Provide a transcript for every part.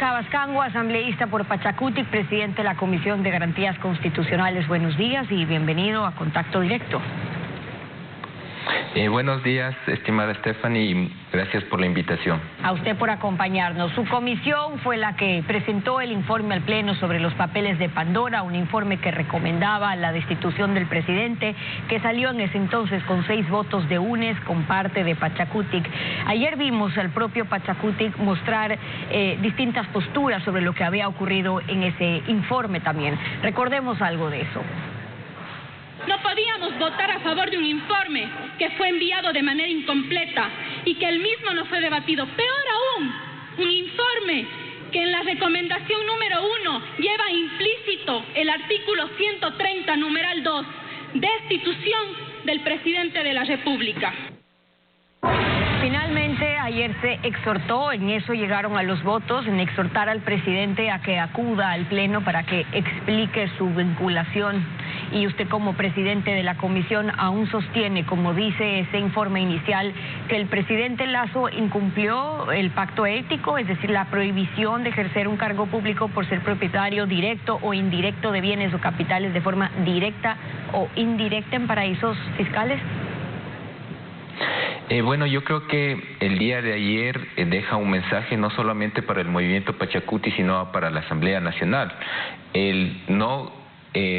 Cabascango, asambleísta por Pachacutic, presidente de la Comisión de Garantías Constitucionales. Buenos días y bienvenido a Contacto Directo. Buenos días, estimada Stephanie, y gracias por la invitación. A usted por acompañarnos. Su comisión fue la que presentó el informe al Pleno sobre los papeles de Pandora, un informe que recomendaba la destitución del presidente, que salió en ese entonces con 6 votos de UNES, con parte de Pachacutic. Ayer vimos al propio Pachacutic mostrar distintas posturas sobre lo que había ocurrido en ese informe también. Recordemos algo de eso. No podíamos votar a favor de un informe que fue enviado de manera incompleta y que el mismo no fue debatido. Peor aún, un informe que en la recomendación número 1 lleva implícito el artículo 130, numeral 2, destitución del presidente de la República. Finalmente, ayer se exhortó, en eso llegaron a los votos, en exhortar al presidente a que acuda al Pleno para que explique su vinculación. Y usted, como presidente de la comisión, aún sostiene, como dice ese informe inicial, que el presidente Lasso incumplió el pacto ético, es decir, la prohibición de ejercer un cargo público por ser propietario directo o indirecto de bienes o capitales de forma directa o indirecta en paraísos fiscales. Bueno, yo creo que el día de ayer deja un mensaje no solamente para el movimiento Pachacuti, sino para la Asamblea Nacional. El no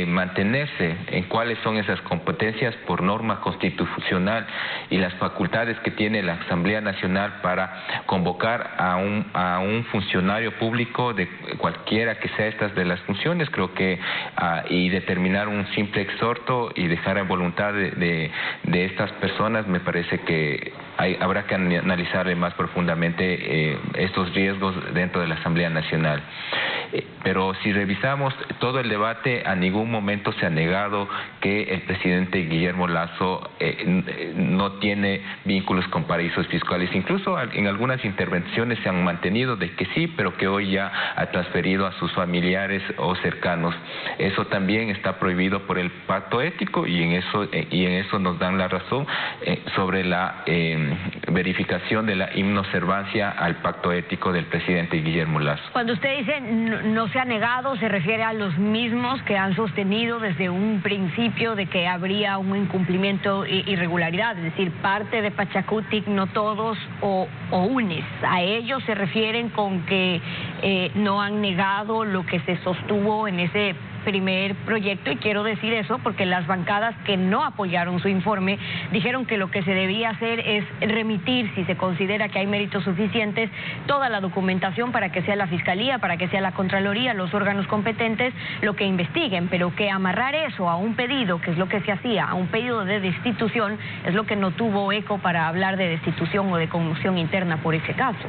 mantenerse en cuáles son esas competencias por norma constitucional y las facultades que tiene la Asamblea Nacional para convocar a un funcionario público de cualquiera que sea estas de las funciones, creo que y determinar un simple exhorto y dejar a voluntad de estas personas, me parece que habrá que analizar más profundamente estos riesgos dentro de la Asamblea Nacional. Pero si revisamos todo el debate, a ningún momento se ha negado que el presidente Guillermo Lasso no tiene vínculos con paraísos fiscales. Incluso en algunas intervenciones se han mantenido de que sí, pero que hoy ya ha transferido a sus familiares o cercanos. Eso también está prohibido por el pacto ético y en eso nos dan la razón sobre la verificación de la inobservancia al pacto ético del presidente Guillermo Lasso. Cuando usted dice no se ha negado, se refiere a los mismos que han sostenido desde un principio de que habría un incumplimiento e irregularidad, es decir, parte de Pachacutic, no todos, o UNES. A ellos se refieren con que no han negado lo que se sostuvo en ese primer proyecto, y quiero decir eso porque las bancadas que no apoyaron su informe dijeron que lo que se debía hacer es remitir, si se considera que hay méritos suficientes, toda la documentación para que sea la Fiscalía, para que sea la Contraloría, los órganos competentes lo que investiguen, pero que amarrar eso a un pedido, que es lo que se hacía, a un pedido de destitución, es lo que no tuvo eco para hablar de destitución o de conmoción interna por ese caso.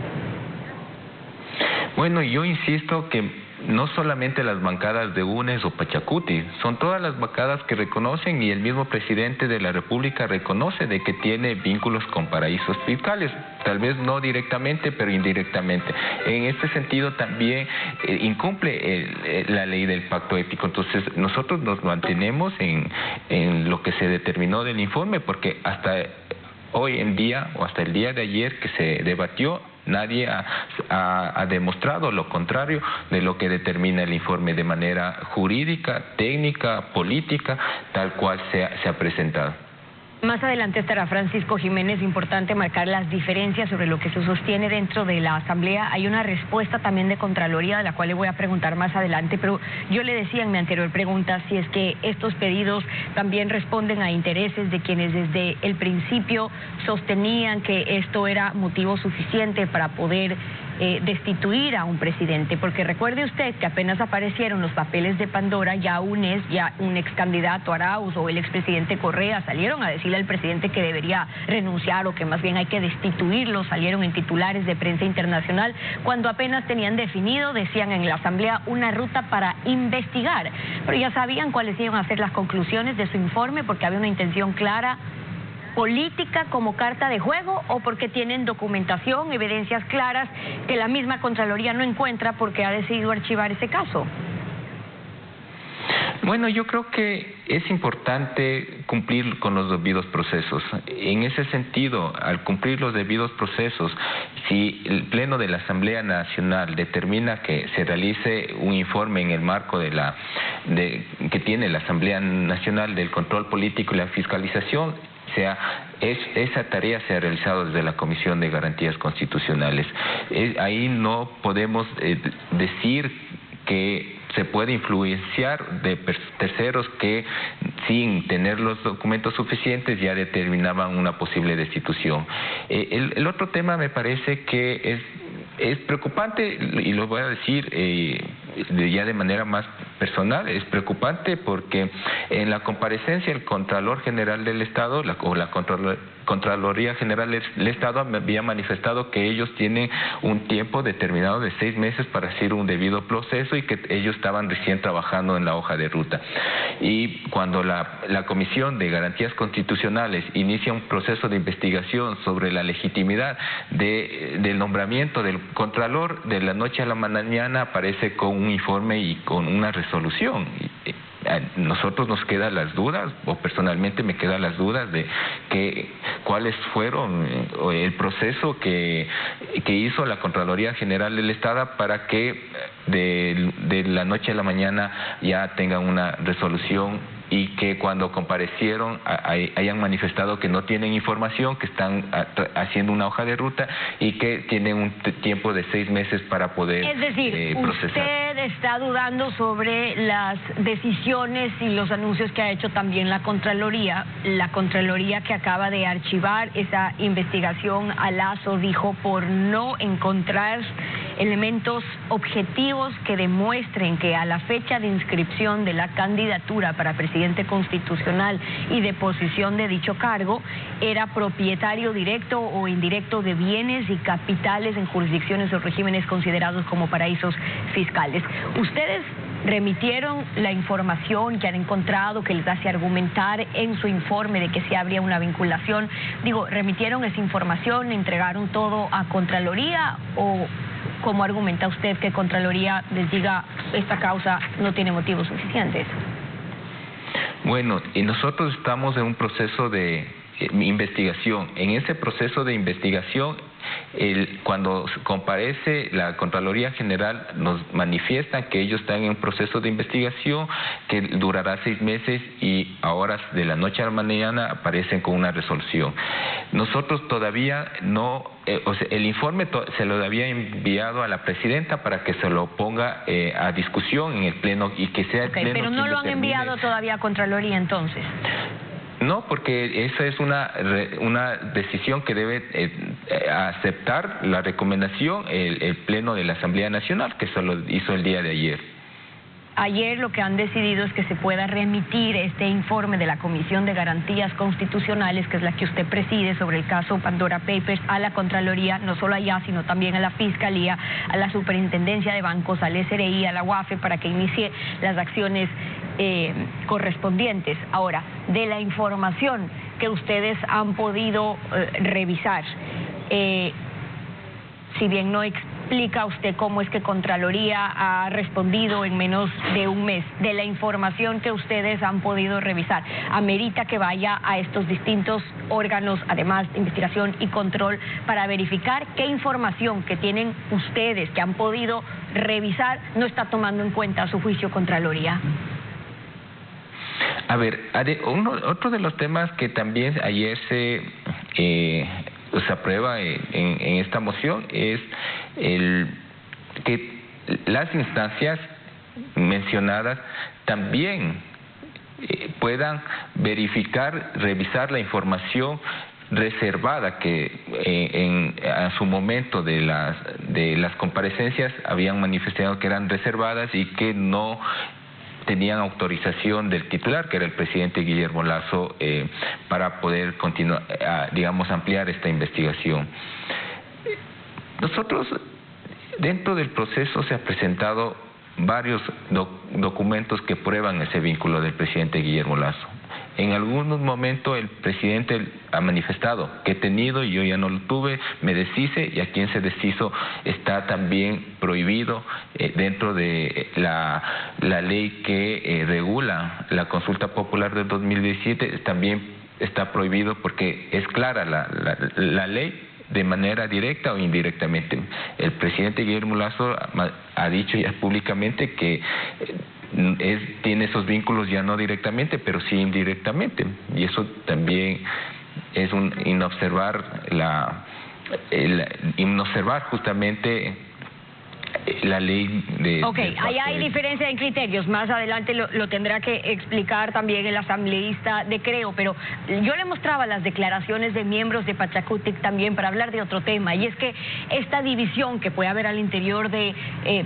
Bueno, yo insisto que no solamente las bancadas de UNES o Pachacuti, son todas las bancadas que reconocen, y el mismo presidente de la República reconoce de que tiene vínculos con paraísos fiscales, tal vez no directamente, pero indirectamente. En este sentido también incumple la ley del pacto ético. Entonces nosotros nos mantenemos en lo que se determinó del informe, porque hasta hoy en día o hasta el día de ayer que se debatió, nadie ha demostrado lo contrario de lo que determina el informe de manera jurídica, técnica, política, tal cual se ha presentado. Más adelante estará Francisco Jiménez. Importante marcar las diferencias sobre lo que se sostiene dentro de la Asamblea. Hay una respuesta también de Contraloría, de la cual le voy a preguntar más adelante, pero yo le decía en mi anterior pregunta si es que estos pedidos también responden a intereses de quienes desde el principio sostenían que esto era motivo suficiente para poder destituir a un presidente, porque recuerde usted que apenas aparecieron los papeles de Pandora, ya un ex candidato Arauz o el expresidente Correa salieron a decirle al presidente que debería renunciar o que más bien hay que destituirlo, salieron en titulares de prensa internacional, cuando apenas tenían definido, decían en la Asamblea, una ruta para investigar, pero ya sabían cuáles iban a ser las conclusiones de su informe, porque había una intención clara política como carta de juego, o porque tienen documentación, evidencias claras que la misma Contraloría no encuentra porque ha decidido archivar ese caso. Bueno, yo creo que es importante cumplir con los debidos procesos. En ese sentido, al cumplir los debidos procesos, si el Pleno de la Asamblea Nacional determina que se realice un informe en el marco que tiene la Asamblea Nacional del control político y la fiscalización, esa tarea se ha realizado desde la Comisión de Garantías Constitucionales. Ahí no podemos decir que se puede influenciar de terceros que sin tener los documentos suficientes ya determinaban una posible destitución. El otro tema me parece que es preocupante, y lo voy a decir ya de manera más personal, es preocupante porque en la comparecencia el Contralor General del Estado o la Contraloría General del Estado había manifestado que ellos tienen un tiempo determinado de 6 meses para hacer un debido proceso y que ellos estaban recién trabajando en la hoja de ruta. Y cuando la Comisión de Garantías Constitucionales inicia un proceso de investigación sobre la legitimidad del nombramiento del Contralor, de la noche a la mañana aparece con un informe y con una resolución. A nosotros nos quedan las dudas, o personalmente me quedan las dudas de cuáles fueron el proceso que hizo la Contraloría General del Estado para que de la noche a la mañana ya tengan una resolución y que cuando comparecieron hayan manifestado que no tienen información, que están haciendo una hoja de ruta y que tienen un tiempo de 6 meses para poder procesar. Es decir, usted está dudando sobre las decisiones y los anuncios que ha hecho también la Contraloría que acaba de archivar esa investigación a Lazo, dijo, por no encontrar elementos objetivos que demuestren que a la fecha de inscripción de la candidatura para presidente constitucional y de posición de dicho cargo, era propietario directo o indirecto de bienes y capitales en jurisdicciones o regímenes considerados como paraísos fiscales. ¿Ustedes remitieron la información que han encontrado, que les hace argumentar en su informe de que sí habría una vinculación? Digo, ¿remitieron esa información, entregaron todo a Contraloría o cómo argumenta usted que Contraloría les diga esta causa no tiene motivos suficientes? Bueno, y nosotros estamos en un proceso de investigación. En ese proceso de investigación, cuando comparece la Contraloría General, nos manifiestan que ellos están en un proceso de investigación que durará 6 meses y ahora de la noche a la mañana aparecen con una resolución. Nosotros todavía no, el informe se lo había enviado a la presidenta para que se lo ponga a discusión en el Pleno y que sea el Pleno. Pero no lo han enviado todavía a Contraloría entonces. No, porque esa es una decisión que debe aceptar la recomendación el Pleno de la Asamblea Nacional, que se lo hizo el día de ayer. Ayer lo que han decidido es que se pueda remitir este informe de la Comisión de Garantías Constitucionales, que es la que usted preside, sobre el caso Pandora Papers, a la Contraloría, no solo allá, sino también a la Fiscalía, a la Superintendencia de Bancos, al SRI, a la UAFE, para que inicie las acciones correspondientes. Ahora, de la información que ustedes han podido revisar, si bien no explica usted cómo es que Contraloría ha respondido en menos de un mes, de la información que ustedes han podido revisar, amerita que vaya a estos distintos órganos, además de investigación y control, para verificar qué información que tienen ustedes, que han podido revisar, no está tomando en cuenta a su juicio Contraloría. A ver, otro de los temas que también ayer se aprueba en esta moción es que las instancias mencionadas también puedan verificar, revisar la información reservada que a su momento de las comparecencias habían manifestado que eran reservadas y que no tenían autorización del titular, que era el presidente Guillermo Lazo, para poder continuar, ampliar esta investigación. Nosotros, dentro del proceso se han presentado varios documentos que prueban ese vínculo del presidente Guillermo Lazo. En algunos momentos el presidente ha manifestado que he tenido y yo ya no lo tuve, me deshice, y a quien se deshizo está también prohibido dentro de la ley que regula la consulta popular del 2017, también está prohibido porque es clara la ley de manera directa o indirectamente. El presidente Guillermo Lasso ha dicho ya públicamente que tiene esos vínculos ya no directamente, pero sí indirectamente, y eso también es inobservar justamente la ley de... Ok, ahí hay diferencia en criterios, más adelante lo tendrá que explicar también el asambleísta de Creo, pero yo le mostraba las declaraciones de miembros de Pachacutic también para hablar de otro tema, y es que esta división que puede haber al interior de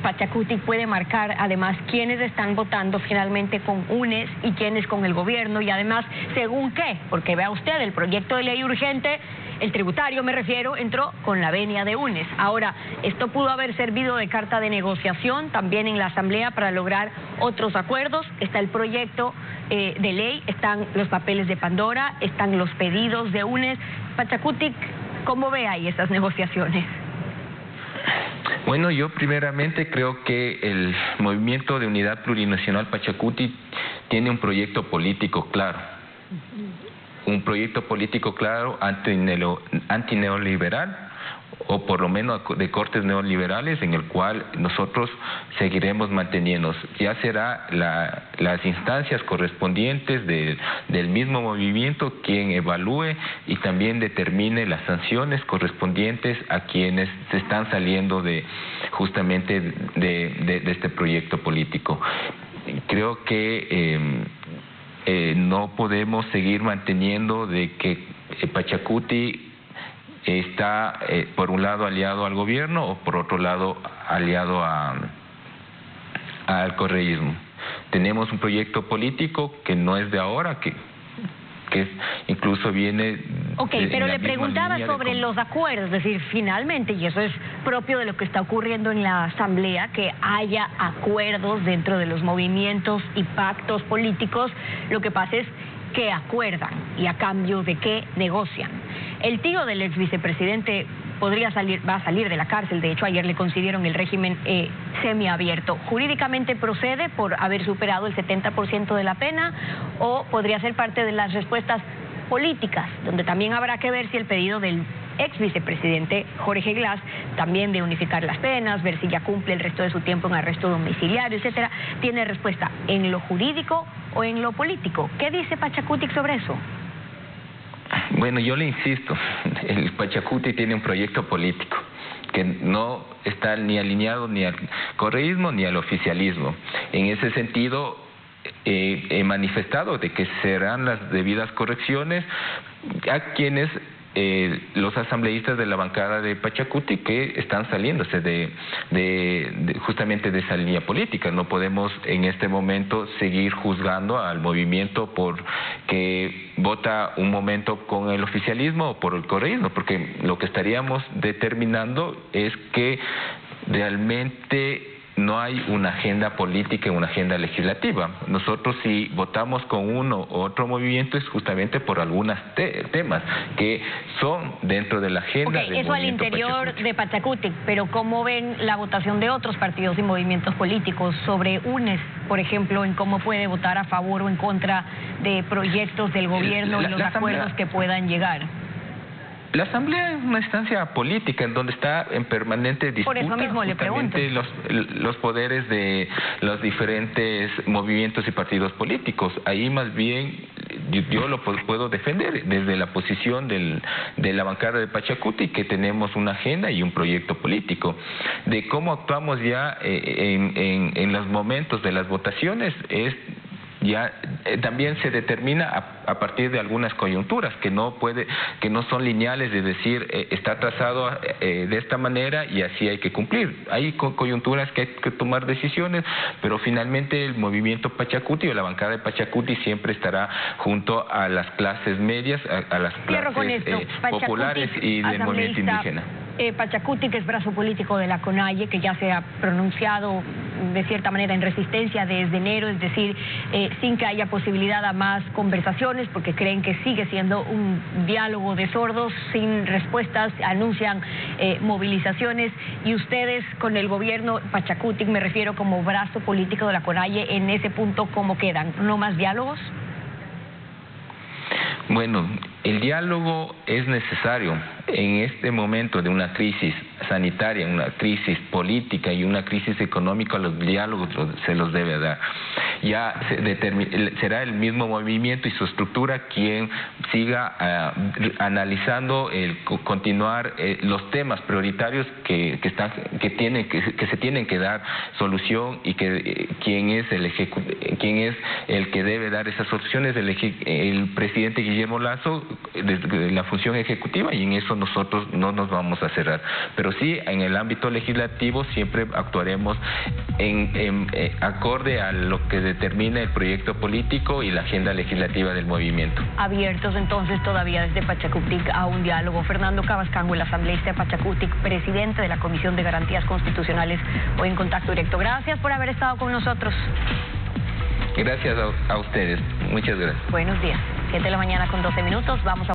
Pachacutic puede marcar además quiénes están votando finalmente con UNES y quiénes con el gobierno, y además según qué, porque vea usted, el proyecto de ley urgente, el tributario me refiero, entró con la venia de UNES. Ahora, esto pudo haber servido de carta de negociación también en la Asamblea para lograr otros acuerdos. Está el proyecto de ley, están los papeles de Pandora, están los pedidos de UNES. Pachacutic, ¿cómo ve ahí estas negociaciones? Bueno, yo primeramente creo que el Movimiento de Unidad Plurinacional Pachacutic tiene un proyecto político claro. Un proyecto político claro antineoliberal, o por lo menos de cortes neoliberales, en el cual nosotros seguiremos manteniéndonos. Ya será las instancias correspondientes del mismo movimiento quien evalúe y también determine las sanciones correspondientes a quienes se están saliendo justamente de este proyecto político. Creo que no podemos seguir manteniendo de que Pachacutic está por un lado aliado al gobierno o por otro lado aliado al correísmo. Tenemos un proyecto político que no es de ahora, que incluso viene... Ok, pero le preguntaba sobre los acuerdos, es decir, finalmente, y eso es propio de lo que está ocurriendo en la Asamblea, que haya acuerdos dentro de los movimientos y pactos políticos. Lo que pasa es que acuerdan y a cambio de qué negocian. El tío del ex vicepresidente va a salir de la cárcel. De hecho, ayer le concedieron el régimen semiabierto. ¿Jurídicamente procede por haber superado el 70% de la pena o podría ser parte de las respuestas políticas, donde también habrá que ver si el pedido del ex vicepresidente Jorge Glass, también de unificar las penas, ver si ya cumple el resto de su tiempo en arresto domiciliario, etcétera, tiene respuesta en lo jurídico o en lo político? ¿Qué dice Pachacutic sobre eso? Bueno, yo le insisto, el Pachacutic tiene un proyecto político que no está ni alineado ni al correísmo ni al oficialismo. En ese sentido, he manifestado de que serán las debidas correcciones a quienes los asambleístas de la bancada de Pachacutic que están saliéndose justamente de esa línea política. No podemos en este momento seguir juzgando al movimiento por que vota un momento con el oficialismo o por el correísmo, porque lo que estaríamos determinando es que realmente no hay una agenda política y una agenda legislativa. Nosotros si votamos con uno u otro movimiento es justamente por algunos temas que son dentro de la agenda del eso al interior de Pachacutic, pero ¿cómo ven la votación de otros partidos y movimientos políticos sobre UNES, por ejemplo, en cómo puede votar a favor o en contra de proyectos del gobierno y los acuerdos que puedan llegar? La Asamblea es una instancia política en donde está en permanente disputa. Por eso mismo le pregunto. Los poderes de los diferentes movimientos y partidos políticos. Ahí más bien yo lo puedo defender desde la posición de la bancada de Pachacutic, que tenemos una agenda y un proyecto político. De cómo actuamos ya en los momentos de las votaciones ya también se determina a partir de algunas coyunturas que no son lineales, de decir está trazado de esta manera y así hay que cumplir. Hay coyunturas que hay que tomar decisiones, pero finalmente el movimiento Pachacutic o la bancada de Pachacutic siempre estará junto a las clases medias, a las clases populares y del movimiento indígena. Pachacutic es brazo político de la CONAIE, que ya se ha pronunciado de cierta manera en resistencia desde enero, es decir, sin que haya posibilidad a más conversaciones, porque creen que sigue siendo un diálogo de sordos, sin respuestas, anuncian movilizaciones, y ustedes con el gobierno Pachacutic, me refiero como brazo político de la CONAIE, en ese punto, ¿cómo quedan? ¿No más diálogos? Bueno, el diálogo es necesario en este momento de una crisis sanitaria, una crisis política y una crisis económica. Los diálogos se los debe dar. Ya será el mismo movimiento y su estructura quien siga analizando continuar los temas prioritarios que se tienen que dar solución, y que quién es el que debe dar esas soluciones, el presidente Guillermo Lasso, desde la función ejecutiva, y en eso nosotros no nos vamos a cerrar. Pero sí, en el ámbito legislativo siempre actuaremos acorde a lo que determina el proyecto político y la agenda legislativa del movimiento. Abiertos entonces todavía desde Pachacutic a un diálogo. Fernando Cabascango, el asambleísta de Pachacutic, presidente de la Comisión de Garantías Constitucionales, hoy en Contacto Directo. Gracias por haber estado con nosotros. Gracias a ustedes. Muchas gracias. Buenos días. 7 de la mañana con 12 minutos. Vamos a